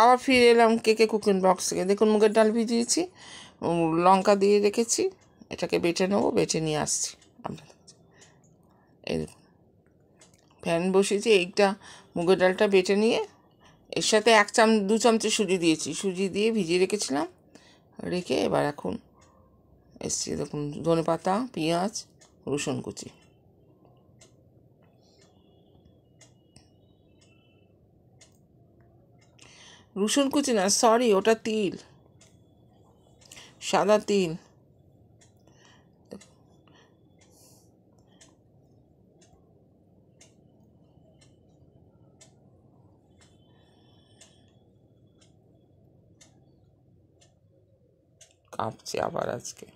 আবার ফিরে এলাম কেকে কুকিং বক্স থেকে। দেখুন মুগের ডাল ভিজিয়েছি, লঙ্কা দিয়ে রেখেছি, এটাকে বেটে নেবো, বেটে নিয়ে আসছি আপনাদের। এই দেখুন ফ্যান বসিয়েছি, এইটা মুগের ডালটা বেটে নিয়ে এর সাথে 2 চামচ সুজি দিয়েছি, সুজি দিয়ে ভিজিয়ে রেখেছিলাম, রেখে এবার এখন এসছি। দেখুন ধনেপাতা, পেঁয়াজ, রসুন কুচি, রসুন কুচি না সরি, ওটা তিল, সাদা তিল। কাঁপছে আবার আজকে।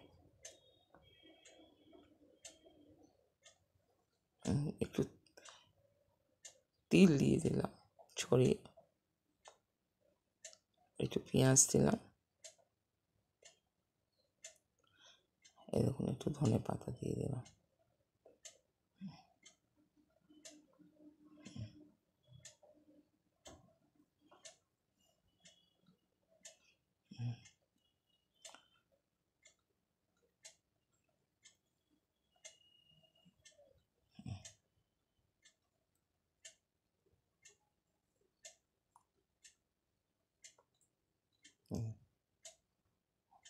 একটু তিল দিয়ে দিলাম ছড়িয়ে, একটু পেঁয়াজ দিলাম, এই দেখুন একটু ধনে পাতা দিয়ে দিলাম।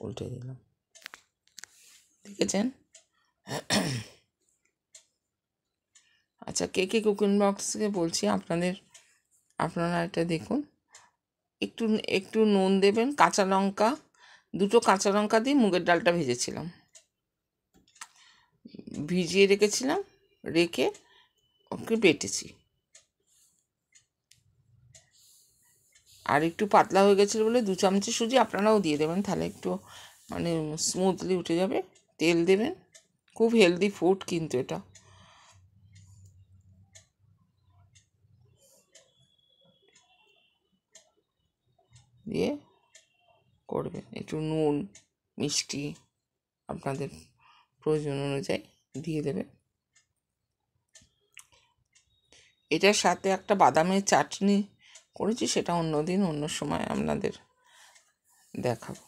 উল্টে দিলাম, দেখেছেন? আচ্ছা কেকে কুকিং বক্সকে বলছি আপনারা এটা দেখুন, একটু একটু নুন দেবেন, কাঁচা লঙ্কা, 2টো কাঁচা লঙ্কা দিয়ে মুগের ডালটা ভেজেছিলাম, ভিজিয়ে রেখেছিলাম, রেখে ওকে বেটেছি। আর একটু পাতলা হয়ে গেছিলো বলে 2 চামচ সুজি আপনারাও দিয়ে দেবেন, তাহলে একটু মানে স্মুথলি উঠে যাবে। তেল দেবেন, খুব হেলদি ফুড কিন্তু এটা। দিয়ে করবেন, একটু নুন মিষ্টি আপনাদের প্রয়োজন অনুযায়ী দিয়ে দেবেন। এটার সাথে একটা বাদামের চাটনি করেছি, সেটা অন্যদিন অন্য সময় আপনাদের দেখাবো।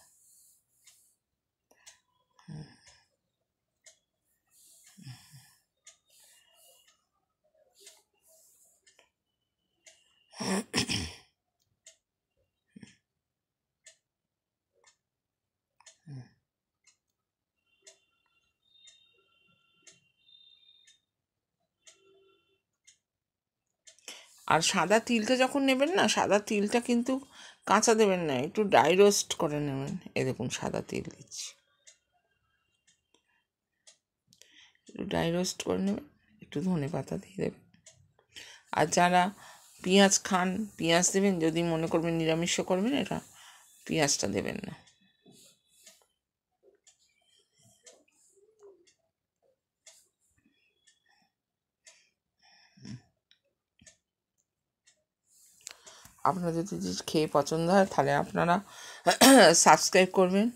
আর সাদা তিলটা যখন নেবেন না, সাদা তিলটা কিন্তু কাঁচা দেবেন না, একটু ড্রাই রোস্ট করে নেবেন। এই দেখুন সাদা তিল দিচ্ছি, একটু ড্রাই রোস্ট করে নেবেন, একটু ধনে পাতা দিয়ে দেবেন। আর যারা পেঁয়াজ খান পেঁয়াজ দেবেন, যদি মনে করবেন নিরামিষ করবেন এটা পেঁয়াজটা দেবেন না। আপনাদের যদি খেয়ে পছন্দ হয় তাহলে আপনারা সাবস্ক্রাইব করবেন,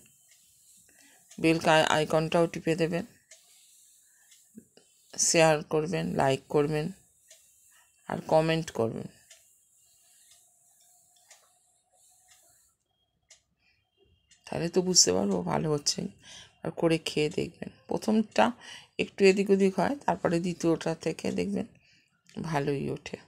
বেল আইকনটাও টিপে দেবেন, শেয়ার করবেন, লাইক করবেন, আর কমেন্ট করবেন। তাহলে তো বুঝতে পারবো ভালো হচ্ছে। আর করে খেয়ে দেখবেন, প্রথমটা একটু এদিক ওদিক হয়, তারপরে দ্বিতীয়টা থেকে দেখবেন ভালোই ওঠে।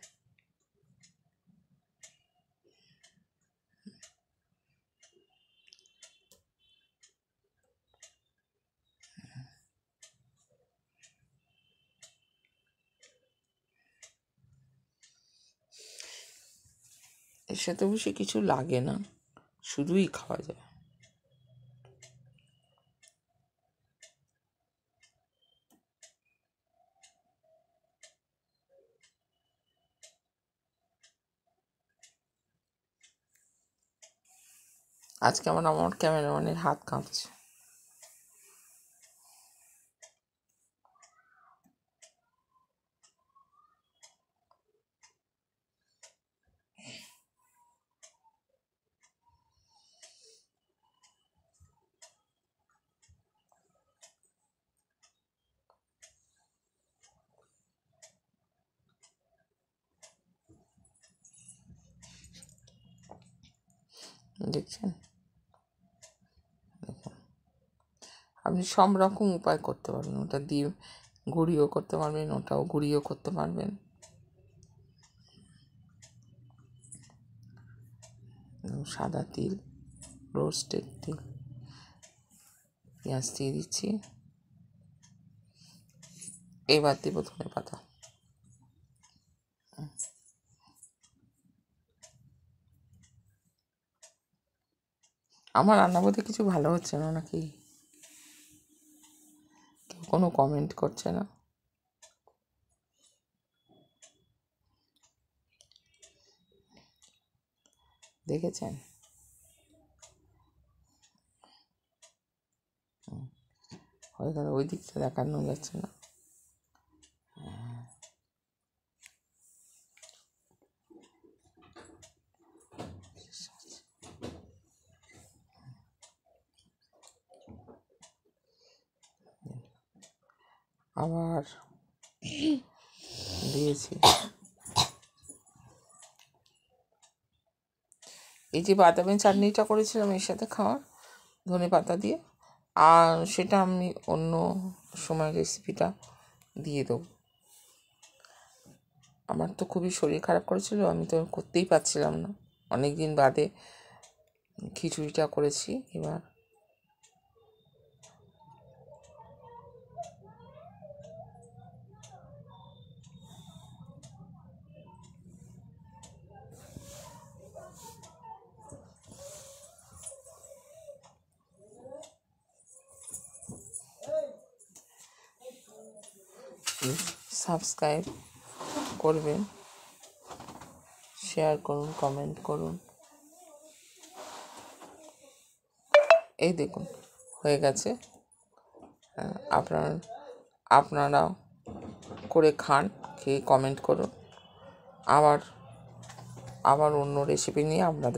এর সাথে অবশ্যই কিছু লাগে না, শুধুই খাওয়া যায়। আজকে আমার ক্যামেরাম্যানের হাত কাঁপছে। দেখছেন, দেখুন আপনি সব রকম উপায় করতে পারবেন। ওটা দিয়ে গুঁড়িও করতে পারবেন, ওটাও গুঁড়িও করতে পারবেন। সাদা তিল, রোস্টেড তিল, পেঁয়াজ দিয়ে দিচ্ছি। এবার দেব ধনেপাতা। আমার রান্না বোধহয় কিছু ভালো হচ্ছে না নাকি? কেউ কোনো কমেন্ট করছে না। দেখেছেন? হয়ে গেল, ওই দিকটা দেখানো যাচ্ছে না। আবার দিয়েছি এই যে বাদামের চাটনিটা করেছিলাম এর সাথে খাওয়ার, ধনেপাতা দিয়ে, আর সেটা আমি অন্য সময় রেসিপিটা দিয়ে দেবো। আমার তো খুবই শরীর খারাপ করেছিল, আমি তো করতেই পারছিলাম না, অনেক দিন বাদে খিচুড়িটা করেছি। এবার সাবস্ক্রাইব করবেন, শেয়ার করুন, কমেন্ট করুন। এই দেখুন হয়ে গেছে। আপনারাও করে খান, খেয়ে কমেন্ট করুন। আবার অন্য রেসিপি নিয়ে আপনাদের